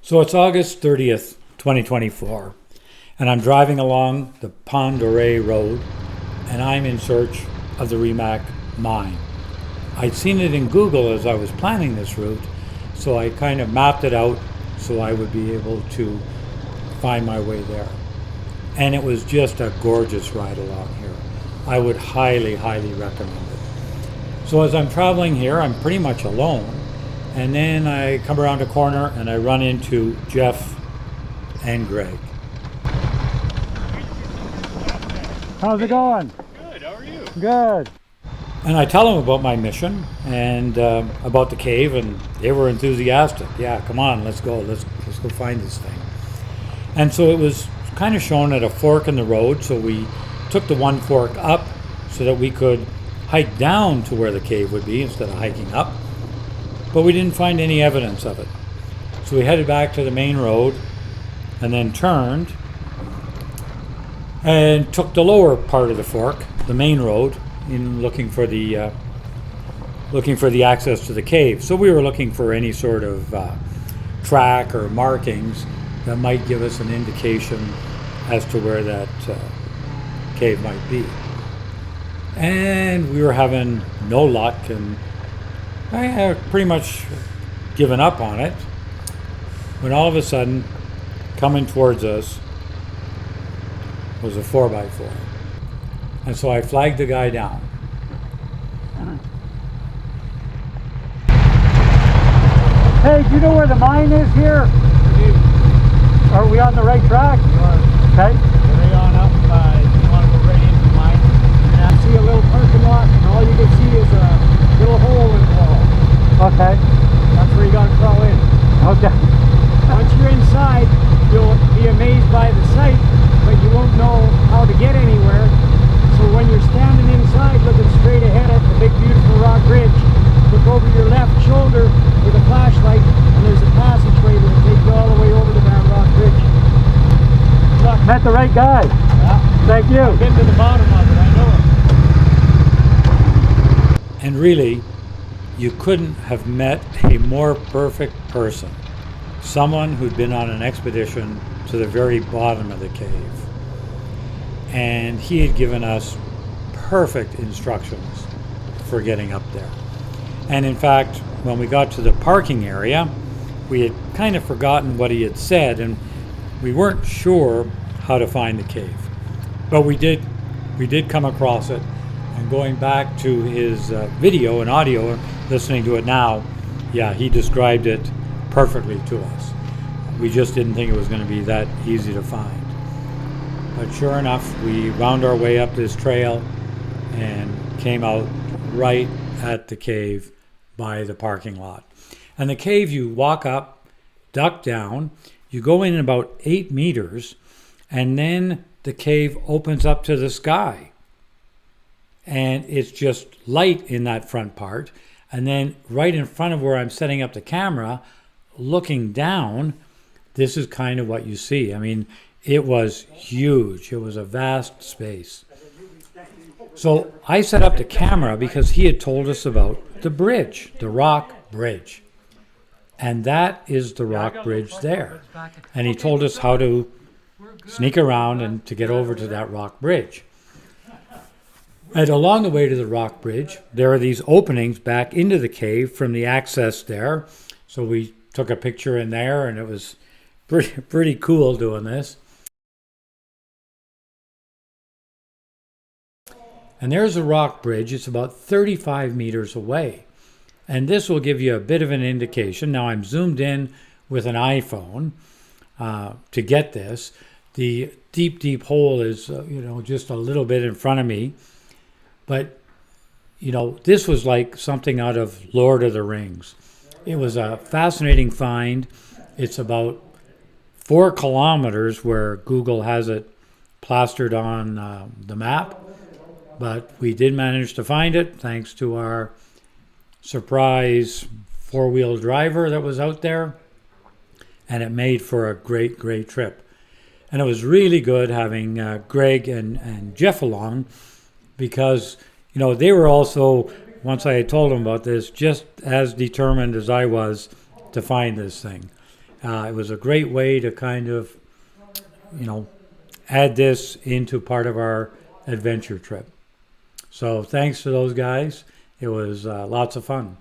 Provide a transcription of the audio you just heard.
So it's August 30th, 2024, and I'm driving along the Oreille road, and I'm in search of the Remac mine. I'd seen it in Google as I was planning this route, so I kind of mapped it out so I would be able to find my way there. And it was just a gorgeous ride along here. I would highly, highly recommend it. So as I'm traveling here, I'm pretty much alone. And then I come around a corner and I run into Jeff and Greg. How's it going? Good, how are you? Good. And I tell them about my mission and about the cave, and they were enthusiastic. Yeah, come on, let's go. Let's go find this thing. And so it was kind of shown at a fork in the road, so we took the one fork up so that we could hike down to where the cave would be instead of hiking up. But we didn't find any evidence of it. So we headed back to the main road and then turned and took the lower part of the fork, the main road, in looking for the access to the cave. So we were looking for any sort of track or markings that might give us an indication as to where that cave might be. And we were having no luck, and I had pretty much given up on it when all of a sudden, coming towards us was a 4x4. And so I flagged the guy down. Hey, do you know where the mine is here? Are we on the right track? Okay. Right on up, you want to go right into the mine. You're going to see a little parking lot, and all you can see is a little hole in the wall. Okay. That's where you got to crawl in. Okay. Once you're inside, you'll be amazed by the sight, but you won't know how to get anywhere. So when you're standing inside looking straight ahead at the big beautiful rock bridge, look over your left shoulder with a flashlight, and there's a passageway that will take you all the way over to that rock bridge. Look. Met the right guy. Yeah. Thank you. I've been to the bottom of it, I know it. And really, you couldn't have met a more perfect person. Someone who'd been on an expedition to the very bottom of the cave. And he had given us perfect instructions for getting up there. And in fact, when we got to the parking area, we had kind of forgotten what he had said, and we weren't sure how to find the cave. But we did come across it, and going back to his video and audio, and listening to it now, yeah, he described it perfectly to us. We just didn't think it was going to be that easy to find. But sure enough, we wound our way up this trail and came out right at the cave by the parking lot. And the cave, you walk up, duck down, you go in about 8 meters, and then the cave opens up to the sky. And it's just light in that front part. And then right in front of where I'm setting up the camera, looking down, this is kind of what you see. I mean, it was huge. It was a vast space. So I set up the camera because he had told us about the bridge, the rock bridge. And that is the rock bridge there. And he told us how to sneak around and to get over to that rock bridge. And along the way to the rock bridge, there are these openings back into the cave from the access there. So we took a picture in there, and it was pretty cool doing this. And there's a rock bridge. It's about 35 meters away. And this will give you a bit of an indication. Now I'm zoomed in with an iPhone to get this. The deep hole is, just a little bit in front of me. But, this was like something out of Lord of the Rings. It was a fascinating find. It's about 4 kilometers where Google has it plastered on the map. But we did manage to find it thanks to our surprise 4-wheel driver that was out there. And it made for a great trip. And it was really good having Greg and Jeff along because, they were also, once I had told them about this, just as determined as I was to find this thing. It was a great way to kind of, add this into part of our adventure trip. So thanks to those guys. It was lots of fun.